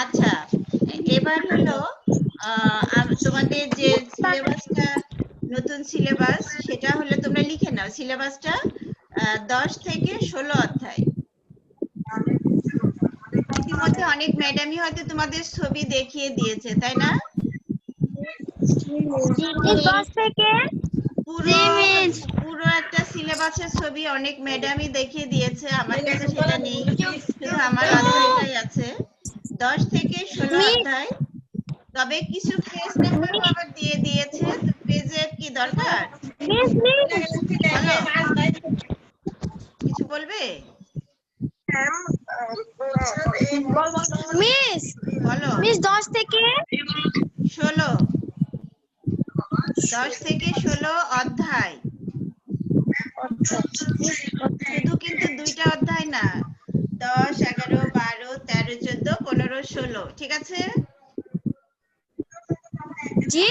আচ্ছা, এবার হলো তোমাদের যে সিলেবাসটা নতুন সিলেবাস সেটা হলো তোমরা লিখে নাও সিলেবাসটা 10 থেকে 16 অধ্যায়। ইতিমধ্যে অনেক ম্যাডামই হয়তো তোমাদের ছবি দেখিয়ে দিয়েছে, তাই না? পুরো একটা সিলেবাসের ছবি অনেক ম্যাডামই দেখিয়ে দিয়েছে, আমার কাছে সেটা নেই, শুধু আমার অধ্যায়টাই আছে 10 থেকে 16 অধ্যায়। তবে কিছু পেজ নাম্বারও আবার দিয়ে দিয়েছে, তো পেজের কি দরকার? বলো, কিছু বলবে? বলো। 10 থেকে 16 অধ্যায়। শুধু কিন্তু দুইটা অধ্যায় না, 10, 11, 12, 13, 14, 15, 16, ঠিক আছে? জি,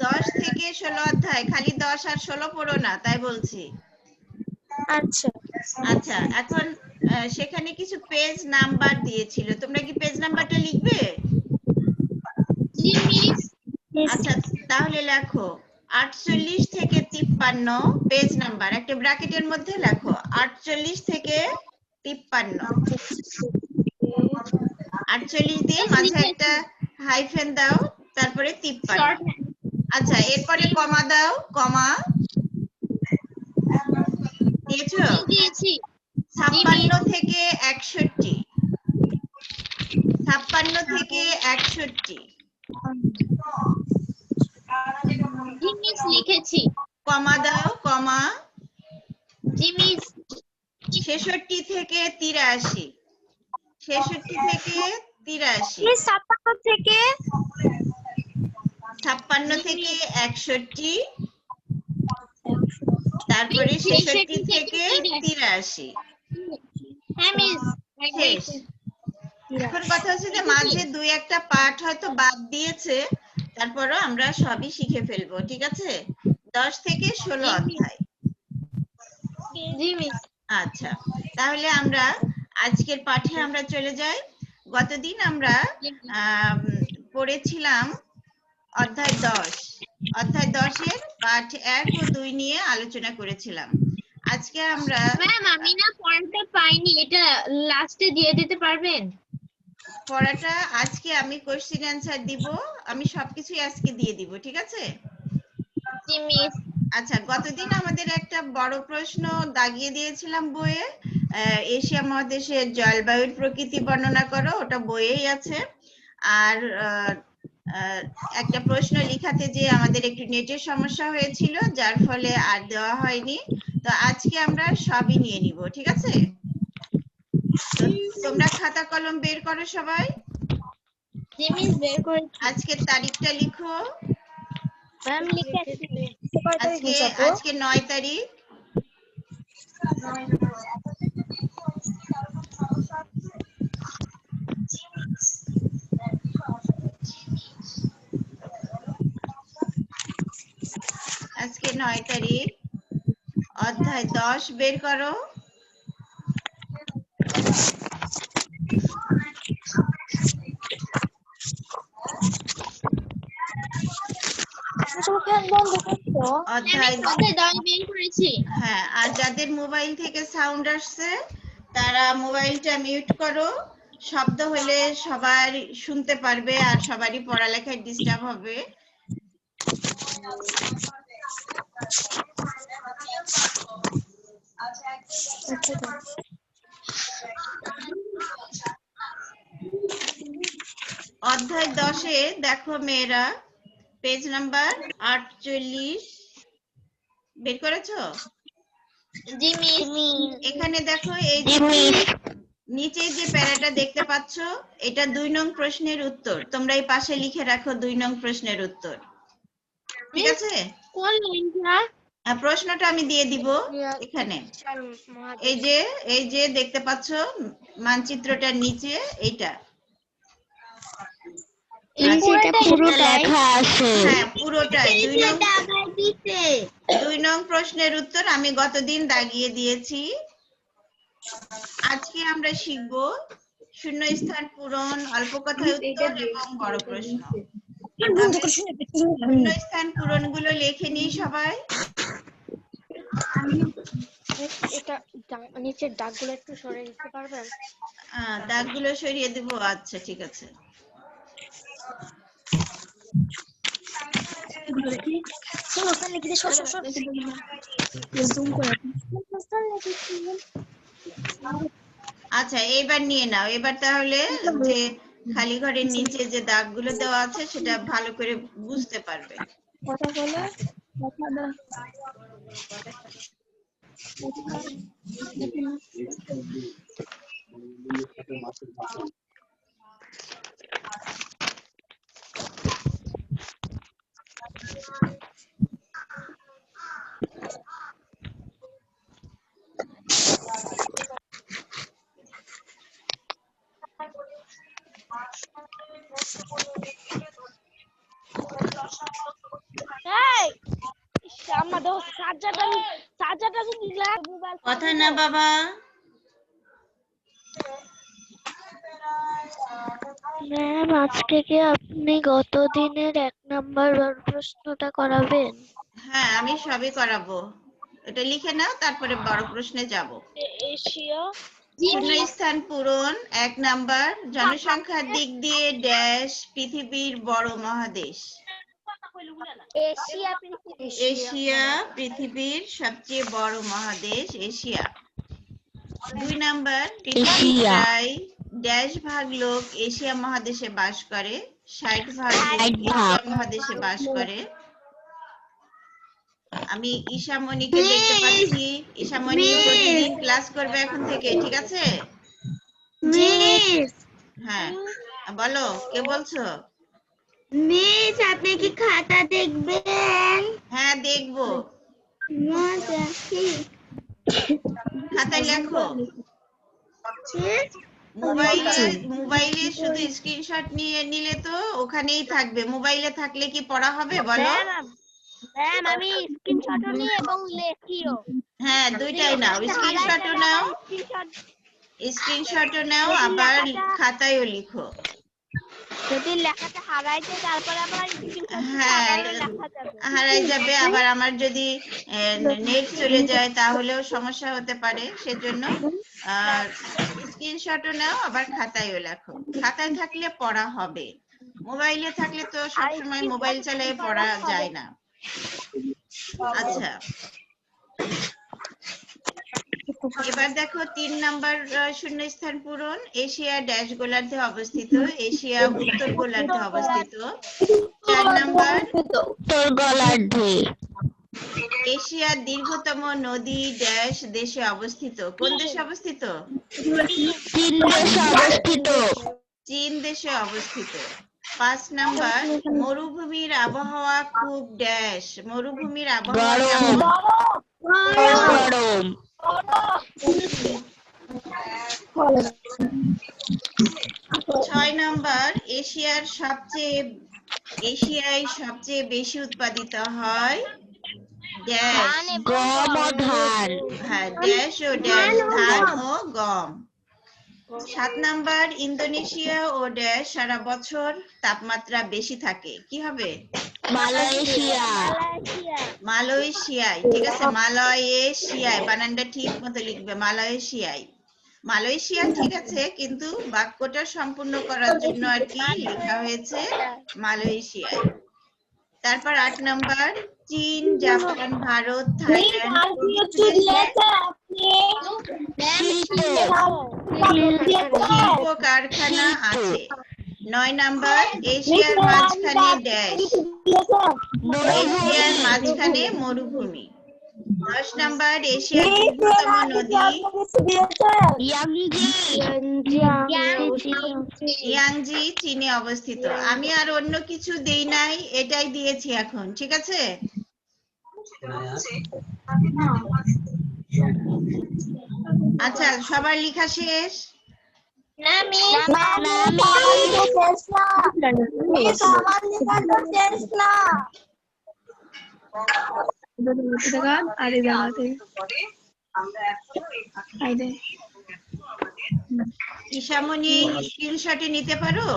10 থেকে 16 অধ্যায়, খালি 10 আর 16 পড়ো না, তাই বলছি। আচ্ছা, এখন সেখানে কিছু পেজ নাম্বার দিয়েছিল, তোমরা কি পেজ নাম্বারটা লিখবে? আচ্ছা, তাহলে লেখো 48 থেকে 53 পেজ নাম্বার, একটা ব্র্যাকেটের মধ্যে লেখো 48 থেকে 53। 48 দিয়ে মাঝে একটা হাইফেন দাও, তারপরে 53। আচ্ছা, এরপরে কমা দাও, কমা দিয়েছো? 56 থেকে 61, 56 থেকে 61 লিখেছি। কমা দাও, কমা 66 থেকে 83, 66 থেকে 83, 56 থেকে 56 থেকে 61, তারপরে 66 থেকে 83। হ্যাঁ মিস, শেষ। এখন কথা হচ্ছে যে মাঝে দুই একটা পাঠ হয়তো বাদ দিয়েছে, তারপরও আমরা সবই শিখে ফেলবো, ঠিক আছে? 10 থেকে 16 অধ্যায়। আচ্ছা, তাহলে আমরা আজকের পাঠে আমরা চলে যাই। গতদিন আমরা পড়েছিলাম অধ্যায় 10, অধ্যায় 10 এর পাঠ 1 ও 2 নিয়ে আলোচনা করেছিলাম। আজকে আমরা ম্যাম আমি না ফর্মটা পাইনি, এটা লাস্টে দিয়ে দিতে পারবেন? পড়াটা আজকে আমি কোশ্চেন অ্যানসার দিব, আমি সবকিছু আজকে দিয়ে দিব, ঠিক আছে? জি মিস। আচ্ছা, গতদিন আমাদের একটা বড় প্রশ্ন দাগিয়ে দিয়েছিলাম বইয়ে, এশিয়া মহাদেশের জলবায়ুর প্রকৃতি বর্ণনা করো, ওটা বইয়েই আছে। আর একটা প্রশ্ন লিখাতে যে আমাদের একটু নেটের সমস্যা হয়েছিল, যার ফলে আর দেওয়া হয়নি। তো আজকে আমরা সবই নিয়ে নিব, ঠিক আছে? তো তোমরা খাতা কলম বের করো সবাই। জি মিস, বের করে আজকের তারিখটা লিখো। ম্যাম লিখেছি। আজকে 9 তারিখ। আজকে 9 তারিখ, অধ্যায় 10 বের করো। অধ্যায় 10 বের করেছি। হ্যাঁ, আর যাদের মোবাইল থেকে সাউন্ড আসছে তারা মোবাইলটা মিউট করো, শব্দ হলে সবার শুনতে পারবে আর সবারই পড়ালেখায় ডিস্টার্ব হবে। অধ্যায় 10-এ দেখো মেয়েরা, পেজ নাম্বার 48 বের করেছো? জি মিস। এখানে দেখো, এই নিচে যে প্যারাটা দেখতে পাচ্ছ, এটা 2 নং প্রশ্নের উত্তর, তোমরা এই পাশে লিখে রাখো 2 নং প্রশ্নের উত্তর, ঠিক আছে? কোন লাইনটা? প্রশ্নটা আমি দিয়ে দিব এখানে। এই যে দেখতে পাচ্ছ মানচিত্রটার নিচে, এইটা লেখা আছে। হ্যাঁ, পুরোটাই 2 নং প্রশ্নের উত্তর আমি গতদিন দাগিয়ে দিয়েছি। আজকে আমরা শিখব শূন্যস্থান পূরণ, অল্প কথায় উত্তর এবং বড় প্রশ্ন। শূন্যস্থান পূরণগুলো লিখে নিই সবাই। এটা নিচের দাগগুলো একটু সরিয়ে দিতে পারবেন? দাগগুলো সরিয়ে দেব। আচ্ছা, ঠিক আছে। আচ্ছা, এবার নিয়ে নাও। এবার তাহলে যে খালি ঘরের নিচে যে দাগগুলো দেওয়া আছে সেটা ভালো করে বুঝতে পারবে। কথা না বাবা। ম্যাম, আজকে কি আপনি গত দিনের 1 নাম্বার প্রশ্নটা করাবেন? হ্যাঁ, আমি সবই করাবো। এটা লিখে নাও, তারপরে বড় প্রশ্নে যাব। এশিয়া শূন্যস্থান পূরণ 1 নাম্বার। জনসংখ্যার দিক দিয়ে ড্যাশ পৃথিবীর বড় মহাদেশ? এশিয়া পৃথিবীর সবচেয়ে বড় মহাদেশ এশিয়া। 2 নাম্বার, পৃথিবীর প্রায় ড্যাশ ভাগ লোক এশিয়া মহাদেশে বাস করে? 60 ভাগ লোক এশিয়া মহাদেশে বাস করে। আমি ঈশামণিকে দেখতে পাচ্ছি। ঈশামণি প্রতিদিন ক্লাস করবে এখন থেকে, ঠিক আছে? হ্যাঁ, বলো, কে বলছো? মিস, আপনি কি খাতা দেখবেন? হ্যাঁ, দেখবো। খাতায় লেখো। মোবাইলে শুধু স্ক্রিনশট নিয়ে নিলে তো ওখানেই থাকবে। মোবাইলে থাকলে কি পড়া হবে বলো? ম্যাম, আমি স্ক্রিনশটও নিই এবং লেখিও। হ্যাঁ, দুইটাই নাও। স্ক্রিনশটও নাও, আবার খাতায়ও লিখো। যদি লেখাটা হারাইছে তারপরে আবার হ্যাঁ, হারাই যাবে। আবার আমার যদি নেট চলে যায় তাহলেও সমস্যা হতে পারে। সেজন্য স্ক্রিনশটও নাও, আবার খাতায়ও লেখো। খাতায় থাকলে পড়া হবে। মোবাইলে থাকলে তো সবসময় মোবাইল চালিয়ে পড়া যায় না। আচ্ছা, এবার দেখো 3 নাম্বার শূন্যস্থান পূরণ। এশিয়া ড্যাশ গোলার্ধে অবস্থিত? এশিয়া উত্তর গোলার্ধে অবস্থিত। 4 নাম্বার, উত্তর গোলার্ধে। এশিয়ার দীর্ঘতম নদী ড্যাশ দেশে অবস্থিত? কোন দেশে অবস্থিত? চীন দেশে অবস্থিত। চীন দেশে অবস্থিত। 5 নাম্বার, মরুভূমির আবহাওয়া খুব ড্যাশ? মরুভূমির আবহাওয়া কেমন? গরম। 6 নাম্বার, এশিয়ায় সবচেয়ে বেশি উৎপাদিত হয় ড্যাশ? গম ও ধান। হ্যাঁ, ড্যাশ ও ড্যাশ, ধান ও গম। 7 নাম্বার, ইন্দোনেশিয়া ও ড্যাশ সারা বছর তাপমাত্রা বেশি থাকে? কি হবে? মালয়েশিয়ায়। ঠিক আছে, মালয়েশিয়ায়। বানানটা ঠিক মতো লিখবে, মালয়েশিয়ায়। মালয়েশিয়া ঠিক আছে, কিন্তু বাক্যটা সম্পূর্ণ করার জন্য আর কি লেখা হয়েছে মালয়েশিয়ায়। তারপর 8 নাম্বার, চীন, জাপান, ভারত, থাইল্যান্ড প্রভৃতি দেশে শিল্প কারখানা আছে? 9 নাম্বার, এশিয়ার মাঝখানে ড্যাশ? এশিয়ার মাঝখানে মরুভূমি। 10 নাম্বার, এশিয়ার দীর্ঘতম নদী? ইয়াংজি চীনে অবস্থিত। আমি আর অন্য কিছু দেই নাই, এটাই দিয়েছি এখন, ঠিক আছে? আচ্ছা, সবার লেখা শেষ? ঈশামণি স্ক্রিনশটে নিতে পারো?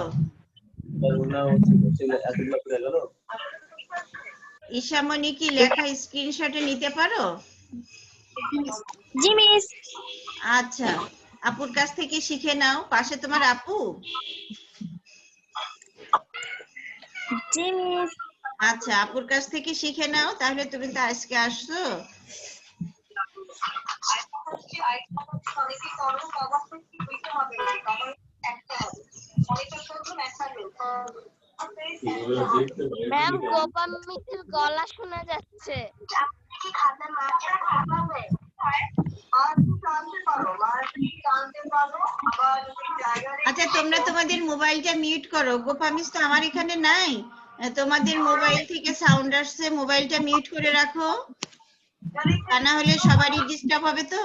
ঈশামণি কি লেখা স্ক্রিনশটে নিতে পারো? জি মিস। আচ্ছা, আপুর কাছ থেকে শিখে নাও। পাশে তোমার আপু? জি মিস। আচ্ছা, আপুর কাছ থেকে শিখে নাও। তাহলে তুমি তো আজকে আসছো। ম্যাম গোপা মিসের গলা শোনা যাচ্ছে। আচ্ছা, তোমরা তোমাদের মোবাইলটা মিউট করো। গোপা মিস তো আমার এখানে নাই। তোমাদের মোবাইল থেকে সাউন্ড আসছে, মোবাইলটা মিউট করে রাখো। তা না হলে সবারই ডিস্টার্ব হবে তো।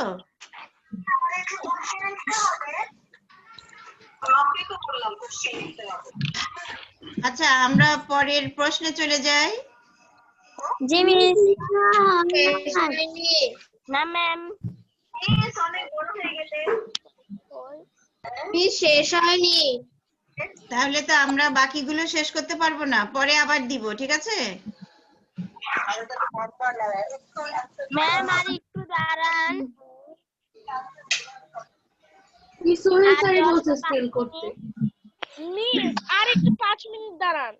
আচ্ছা, আমরা পরের প্রশ্নে চলে যাই। জি মিস। না ম্যাম। মিস শেষ হয়নি। তাহলে তো আমরা বাকিগুলো শেষ করতে পারবো না, পরে আবার দিব, ঠিক আছে? ম্যাম আর একটু দাঁড়ান। মিস সোহেল স্যারই বলছে স্পেল করতে। মিস আর একটু 5 মিনিট দাঁড়ান।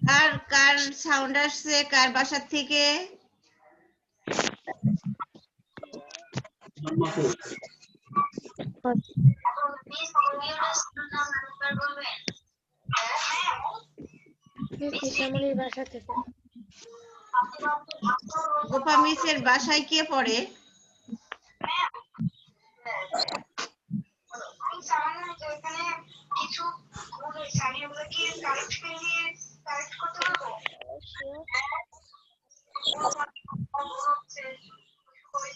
কার কার সাউন্ড আসছে, কার বাসার থেকে? মিস ঈশামণির বাসা থেকে। গোপা মিসের বাসায় কে পড়ে?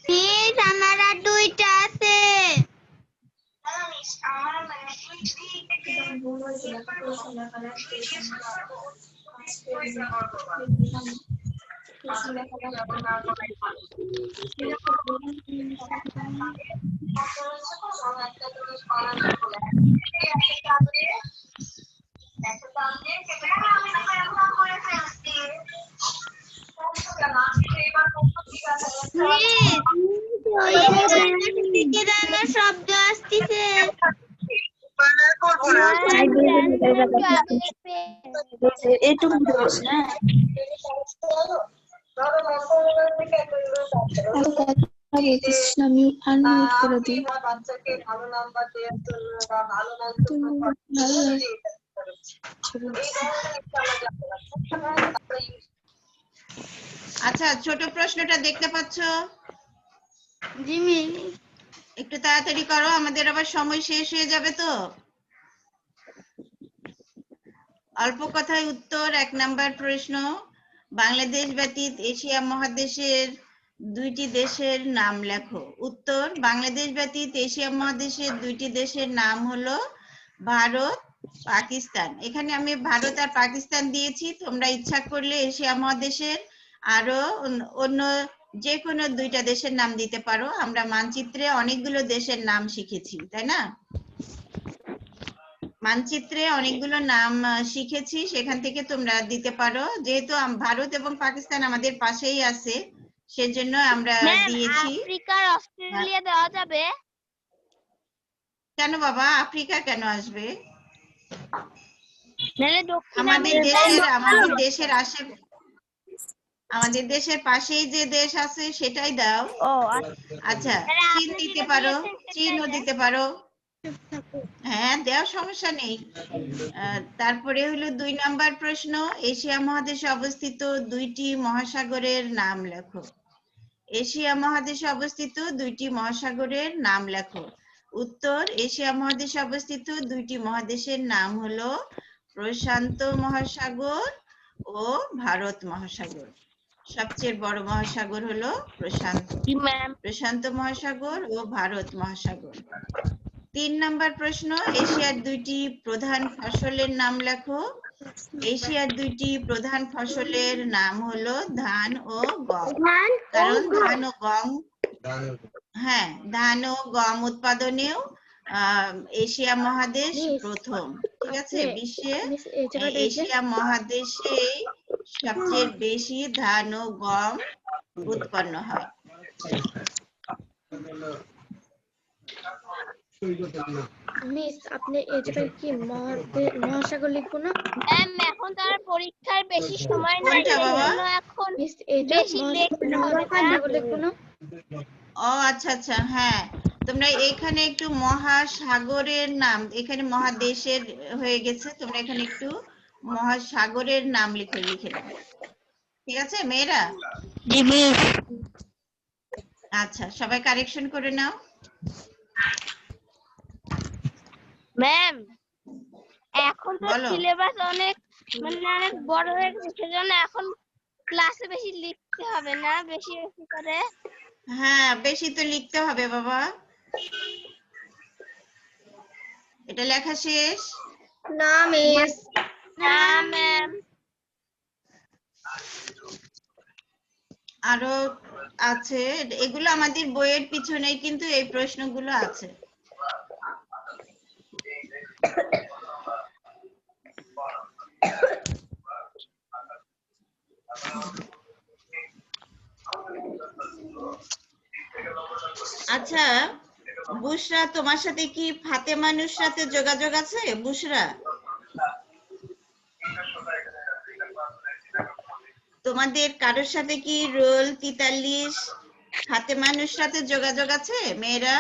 মিস আমার আর 2টা আছে। শব্দ আসতেছে। আমি আনমিউট করে দিই। আচ্ছা, ছোট প্রশ্নটা দেখতে পাচ্ছ? জি মিস। একটু তাড়াতাড়ি করো, আমাদের আবার সময় শেষ হয়ে যাবে তো। অল্প কথায় উত্তর। 1 নাম্বার প্রশ্ন, বাংলাদেশ ব্যতীত এশিয়া মহাদেশের 2টি দেশের নাম লেখো। উত্তর, বাংলাদেশ ব্যতীত এশিয়া মহাদেশের 2টি দেশের নাম হলো ভারত, পাকিস্তান। এখানে আমি ভারত আর পাকিস্তান দিয়েছি, তোমরা ইচ্ছা করলে এশিয়া মহাদেশের আরো অন্য যে কোনো 2টা দেশের নাম দিতে পারো। আমরা মানচিত্রে অনেকগুলো দেশের নাম শিখেছি, তাই না? মানচিত্রে অনেকগুলো নাম শিখেছি, সেখান থেকে তোমরা দিতে পারো। যেহেতু ভারত এবং পাকিস্তান আমাদের পাশেই আছে, সেজন্য আমরা দিয়েছি। আফ্রিকার অস্ট্রেলিয়া দেওয়া যাবে? কেন বাবা, আফ্রিকা কেন আসবে? নালে দক্ষিণ আমাদের দেশের পাশেই যে দেশ আছে সেটাই দাও। ও আচ্ছা, চীন দিতে পারো, চীনও দিতে পারো। হ্যাঁ, দেওয়ার সমস্যা নেই। তারপরে হলো 2 নাম্বার প্রশ্ন, এশিয়া মহাদেশে অবস্থিত 2টি মহাসাগরের নাম লেখো। এশিয়া মহাদেশে অবস্থিত 2টি মহাসাগরের নাম লেখো। উত্তর, এশিয়া মহাদেশে অবস্থিত 2টি মহাদেশের নাম হলো প্রশান্ত মহাসাগর ও ভারত মহাসাগর। সবচেয়ে বড় মহাসাগর হলো প্রশান্ত মহাসাগর ও ভারত মহাসাগর। 3 নম্বর প্রশ্ন, এশিয়ার 2টি প্রধান ফসলের নাম লেখো। এশিয়ার 2টি প্রধান ফসলের নাম হলো ধান ও গম। কারণ ধান ও গম উৎপাদনেও এশিয়া মহাদেশ প্রথম। ঠিক আছে, বিশ্বে এশিয়া মহাদেশে সবচেয়ে বেশি ধান ও গম উৎপন্ন হয়। মিস আপনি এই জায়গায় কি মহাসাগর লিখবো না? ম্যাম এখন তার পরীক্ষার বেশি সময় নেই, কোনটা বাবা? সেজন্য এখন মিস এটা বেশি লিখতে হবে না। মহাসাগর লিখবো না? ও আচ্ছা আচ্ছা, হ্যাঁ তোমরা এখানে একটু মহাসাগরের নাম, এখানে মহাদেশের হয়ে গেছে, তোমরা এখানে একটু মহাসাগরের নাম লিখে দাও। ঠিক আছে মেয়েরা? জি মিস। আচ্ছা, সবাই কারেকশন করে নাও। ম্যাম এখন তো বলো। সিলেবাস অনেক অনেক বড় হয়ে গেছে, সেজন্য এখন ক্লাসে বেশি লিখতে হবে না, বেশি বেশি করে। হ্যাঁ, বেশি তো লিখতে হবে বাবা। এটা লেখা শেষ? না মিস। না ম্যাম। আরো আছে, এগুলো আমাদের বইয়ের পিছনেই কিন্তু এই প্রশ্নগুলো আছে। আচ্ছা বুশরা, তোমার সাথে কি ফাতেমা নুসরাতের যোগাযোগ আছে? বুশরা, তোমাদের কারোর সাথে কি রোল 43 ফাতেমা নুসরাতের যোগাযোগ আছে মেয়েরা?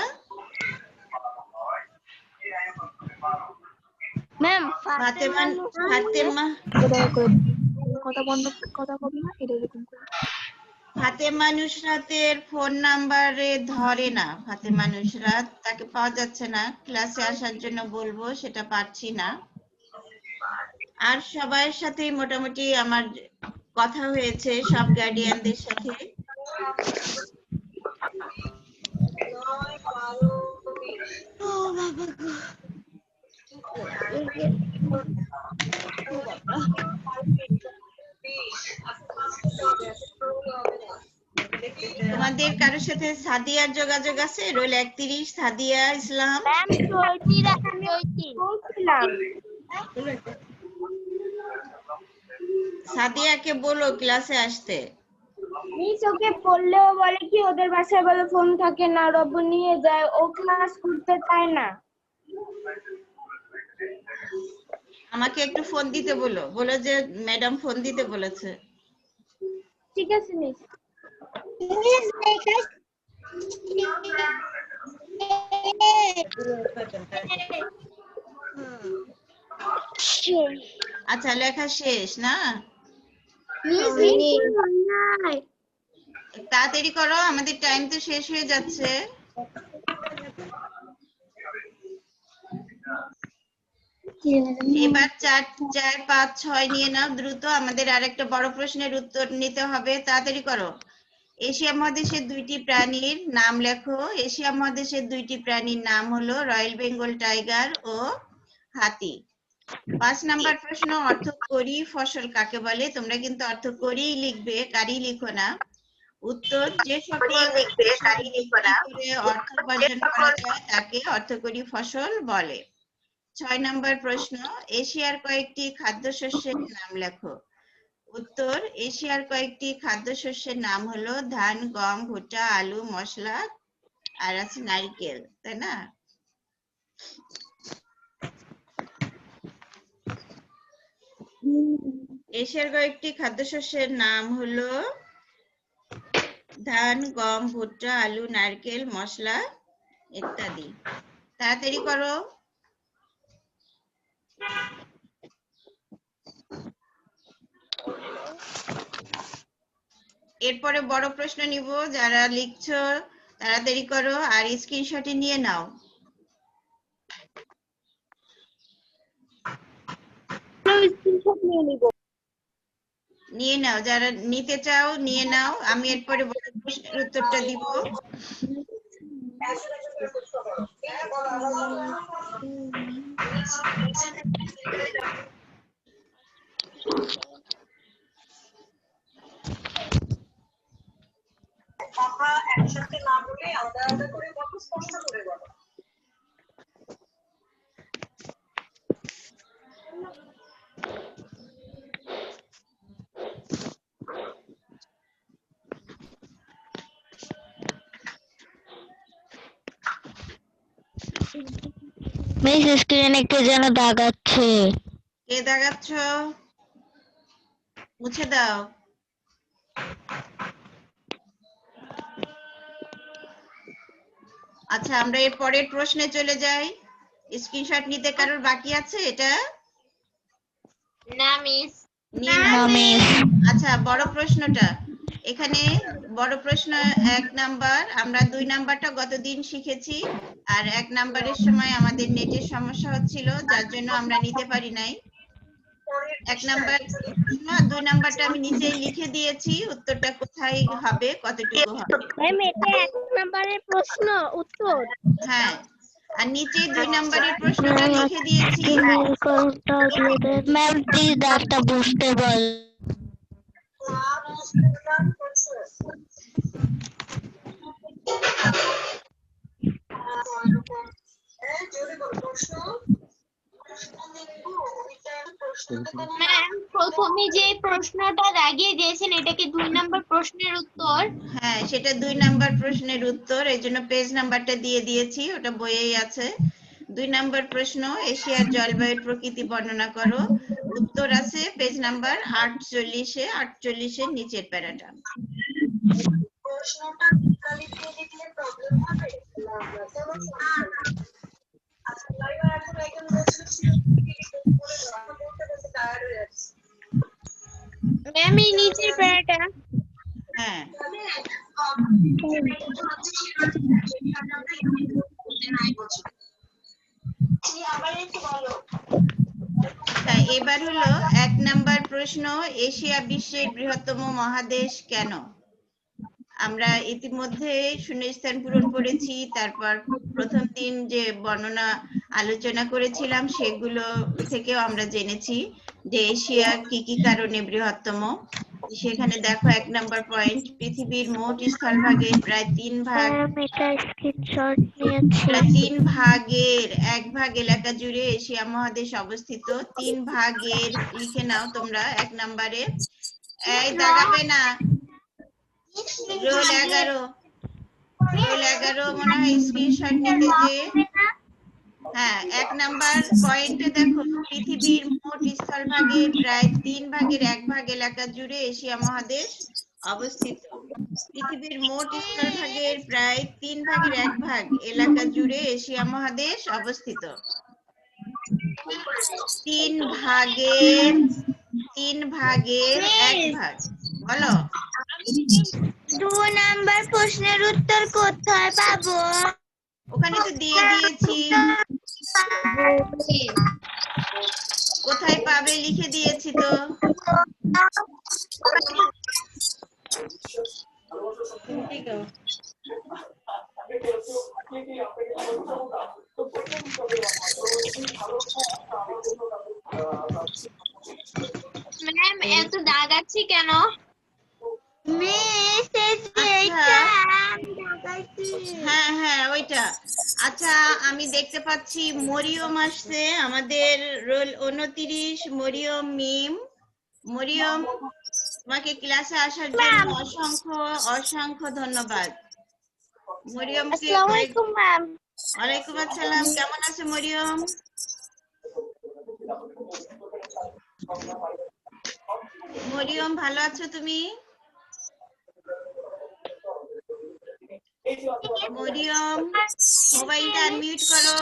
ম্যাম ফাতেমা ফাতেমা নুসরাতের ফোন নাম্বারে ধরে না। ফাতেমা নুসরাত, তাকে পাওয়া যাচ্ছে না। ক্লাসে আসার জন্য বলবো, সেটা পারছি না। আর সবার সাথে মোটামুটি আমার কথা হয়েছে, সব গার্ডিয়ানদের সাথে। তোমাদের কারোর সাথে সাদিয়ার যোগাযোগ আছে? রোল 31 সাদিয়া ইসলাম। ম্যাম সাদিয়াকে বলো ক্লাসে আসতে। মিস ওকে বললেও বলে কি ওদের বাসায় বলে ফোন থাকে না, রব্বু নিয়ে যায়, ও ক্লাস করতে চায় না। আমাকে একটু ফোন দিতে বলো, বলো যে ম্যাডাম ফোন দিতে বলেছে। ঠিক আছে মিস। আচ্ছা, লেখা শেষ না? তাড়াতাড়ি করো, আমাদের টাইম তো শেষ হয়ে যাচ্ছে। এবার 4, 4, 5, 6 নিয়ে নাও দ্রুত, আমাদের আরেকটা বড় প্রশ্নের উত্তর নিতে হবে, তাড়াতাড়ি করো। এশিয়া মহাদেশের 2টি প্রাণীর নাম লেখো। এশিয়া মহাদেশের 2টি প্রাণীর নাম হলো রয়্যাল বেঙ্গল টাইগার ও হাতি। 5 নাম্বার প্রশ্ন, অর্থকরী ফসল কাকে বলে? তোমরা কিন্তু অর্থকরীই লিখবে, কারি লিখো না। উত্তর, যে সকল অর্থ উপার্জন করা যায় তাকে অর্থকরী ফসল বলে। 6 নাম্বার প্রশ্ন, এশিয়ার কয়েকটি খাদ্যশস্যের নাম লেখো। উত্তর, এশিয়ার কয়েকটি খাদ্যশস্যের নাম হলো ধান, গম, ভুট্টা, আলু, মশলা আর আছে নারকেল, তাই না? এশিয়ার কয়েকটি খাদ্যশস্যের নাম হলো ধান, গম, ভুট্টা, আলু, নারকেল, মশলা ইত্যাদি। তাড়াতাড়ি করো। এরপরে বড় প্রশ্ন নিব, যারা লিখছো তাড়াতাড়ি করো আর স্ক্রিনশটে নিয়ে নাও। নিয়ে নাও, যারা নিতে চাও নিয়ে নাও, আমি এরপরে বড় প্রশ্নের উত্তরটা দিব। একসাথে না বলে আলাদা আলাদা করে বলো, স্পষ্ট করে বলো। মিস স্ক্রিনে একটু যেন দাগাচ্ছে। কে দাগাচ্ছ? মুছে দাও। আচ্ছা, আমরা এর পরের প্রশ্নে চলে যাই। স্ক্রিনশট নিতে কারোর বাকি আছে এটা? না মিস। নিয়ে নাও। আচ্ছা, বড় প্রশ্নটা এখানে বড় প্রশ্ন 1 নাম্বার, আমরা 2 নাম্বারটা গতদিন শিখেছি, আর 1 নাম্বারের সময় আমাদের নেটের সমস্যা হচ্ছিল, যার জন্য আমরা নিতে পারি নাই। 1 নাম্বার প্রশ্ন, 2 নাম্বারটা আমি নিচেই লিখে দিয়েছি, উত্তরটা কোথায় হবে, কতটুকু হবে। ম্যাম এটা 1 নম্বরের প্রশ্ন উত্তর। হ্যাঁ, আর নিচে 2 নাম্বারের প্রশ্নটা লিখে দিয়েছি। ম্যাম প্লিজ দাগটা বুঝতে বল। ম্যাম প্রথমে যে প্রশ্নটা দাগিয়ে দিয়েছেন এটা কি 2 নম্বর প্রশ্নের উত্তর? হ্যাঁ, সেটা 2 নাম্বার প্রশ্নের উত্তর, এই জন্য পেজ নাম্বারটা দিয়ে দিয়েছি, ওটা বইয়েই আছে। 2 নাম্বার প্রশ্ন, এশিয়ার জলবায়ুর প্রকৃতি বর্ণনা করো। উত্তর আছে পেজ নাম্বার 48-এ, 48-এর নিচের প্যারাটা। প্রশ্নটা বিকালে দিয়ে দিলে প্রবলেম হবে? আচ্ছা, লাইভে এখন একজন বলছিল বলতে বলতে টায়ার্ড হয়ে যাচ্ছে। ম্যাম এই নিচের প্যারাটা। হ্যাঁ, এবার হলো 1 নাম্বার প্রশ্ন, এশিয়া বিশ্বের বৃহত্তম মহাদেশ কেন? আমরা ইতিমধ্যে শূন্যস্থান পূরণ করেছি, তারপর প্রথম দিন যে বর্ণনা আলোচনা করেছিলাম সেগুলো থেকেও আমরা জেনেছি যে এশিয়া কি কি কারণে বৃহত্তম। সেখানে দেখো 1 নাম্বার পয়েন্ট, পৃথিবীর মোট স্থলভাগের প্রায় 3 ভাগ, এটা স্ক্রিনশট নিয়েছি। প্রায় 3 ভাগের 1 ভাগ এলাকা জুড়ে এশিয়া মহাদেশ অবস্থিত। 3 ভাগের লিখে নাও তোমরা 1 নাম্বারে। এই দাগাবে না। রোল 11 মনে হয় স্ক্রিনশট নিতে যে। হ্যাঁ, 1 নাম্বার পয়েন্টে দেখো পৃথিবীর মোট স্থলভাগের প্রায় 3 ভাগের 1 ভাগ এলাকা জুড়ে এশিয়া মহাদেশ অবস্থিত। পৃথিবীর মোট স্থলভাগের প্রায় 3 ভাগের 1 ভাগ এলাকা জুড়ে এশিয়া মহাদেশ অবস্থিত। 3 ভাগের 1 ভাগ, বলো। 2 নাম্বার প্রশ্নের উত্তর কোথায় পাবো? ওখানে তো দিয়ে দিয়েছি, কোথায় পাবে লিখে দিয়েছি তো। ম্যাম এত দাগাচ্ছি কেন? হ্যাঁ হ্যাঁ, ওইটা। আচ্ছা, আমি দেখতে পাচ্ছি মরিয়ম আসছে, আমাদের রোল 29, মরিয়ম মিম। মরিয়ম, তোমাকে ক্লাসে আসার জন্য অসংখ্য অসংখ্য ধন্যবাদ। মরিয়মকে আসসালামু আলাইকুম ম্যাম। ওয়ালাইকুম আসসালাম, কেমন আছো মরিয়ম? মরিয়ম ভালো আছো তুমি? মরিয়ম মোবাইলটা আনমিউট করো।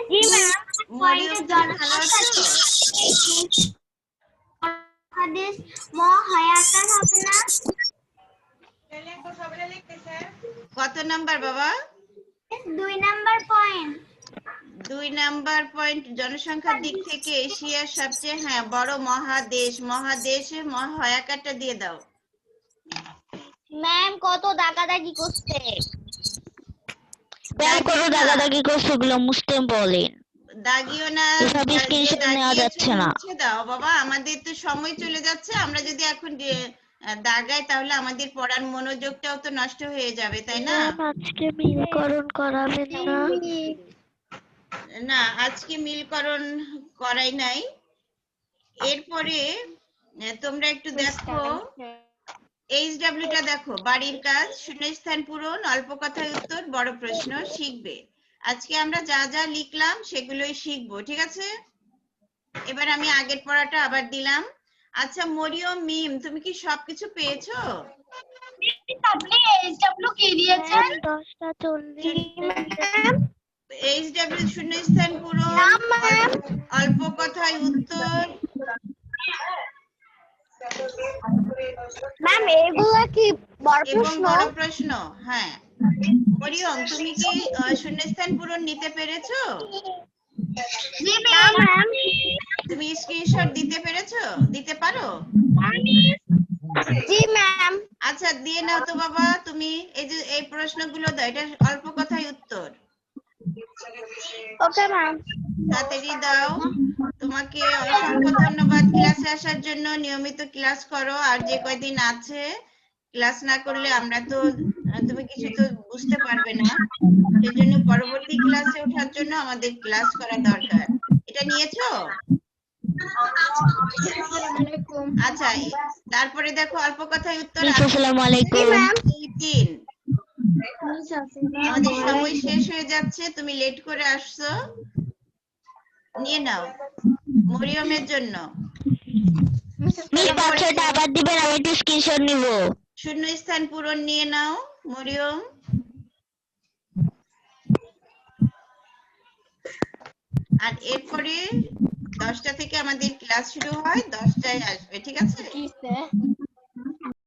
জি ম্যাম। মরিয়ম তুমি ভালো আছো? মহাদেশ মহায়াকার হবে না? কত নাম্বার বাবা? 2 নাম্বার পয়েন্ট। 2 number point. জনসংখ্যার দিক থেকে এশিয়ার সবচেয়ে বড় মহাদেশ, মহাদেশে মহায়াকারটা দিয়ে দাও। ম্যাম কত দাগাদাগি করছে? কোনো দাগাদাগি করছে ওগুলো মুছতে বলেন। দাগিও না, এসব স্ক্রিনশট নেওয়া যাচ্ছে না। মুছে দাও বাবা, আমাদের তো সময় চলে যাচ্ছে। আমরা যদি এখন দাগাই তাহলে আমাদের পড়ার মনোযোগটাও তো নষ্ট হয়ে যাবে, তাই না? ম্যাম আজকে মিলকরণ করাবেন না? না, আজকে মিলকরণ করাই নাই। এরপরে তোমরা একটু দেখো HW টা দেখো, বাড়ির কাজ, শূন্যস্থান পূরণ, অল্প কথায় উত্তর, বড় প্রশ্ন শিখবে। আজকে আমরা যা যা লিখলাম সেগুলোই শিখবো, ঠিক আছে? এবার আমি আগের পড়াটা আবার দিলাম। আচ্ছা মরিয়ম, মিম, তুমি কি সবকিছু পেয়েছো? আপনি এইচডব্লিউ কি দিয়েছেন? 10:40 HW শূন্যস্থান পূরণ, অল্প কথায় উত্তর। ম্যাম এগুলো কি বড় এবং প্রশ্ন? বড় প্রশ্ন। হ্যাঁ মরিয়ম, তুমি কি শূন্যস্থান পূরণ নিতে পেরেছো? জি ম্যাম। তুমি স্ক্রিনশট দিতে পারো? জি ম্যাম। আচ্ছা দিয়ে নাও তো বাবা, তুমি এই যে এই প্রশ্নগুলো দাও, এটা অল্প কথায় উত্তর। Okay ma'am. তাড়াতাড়ি দাও। তোমাকে অসংখ্য ধন্যবাদ ক্লাসে আসার জন্য। নিয়মিত ক্লাস করো, আর যে কয়দিন আছে ক্লাস না করলে আমরা তো তুমি কিছু তো বুঝতে পারবে না। সেজন্য পরবর্তী ক্লাসে ওঠার জন্য আমাদের ক্লাস করা দরকার। এটা নিয়েছো? আচ্ছা তারপরে দেখো অল্প কথায় উত্তর। আসসালামু আলাইকুম। 2, 3। আমাদের সময় শেষ হয়ে যাচ্ছে, তুমি লেট করে আসছো। নিয়ে নাও মরিয়মের জন্য। মিস পাঁচশোটা আবার দিবেন, আমি একটু স্ক্রিনশট নিব। শূন্যস্থান পূরণ নিয়ে নাও মরিয়ম। আর এরপরে 10টা থেকে আমাদের ক্লাস শুরু হয়, 10টায় আসবে, ঠিক আছে?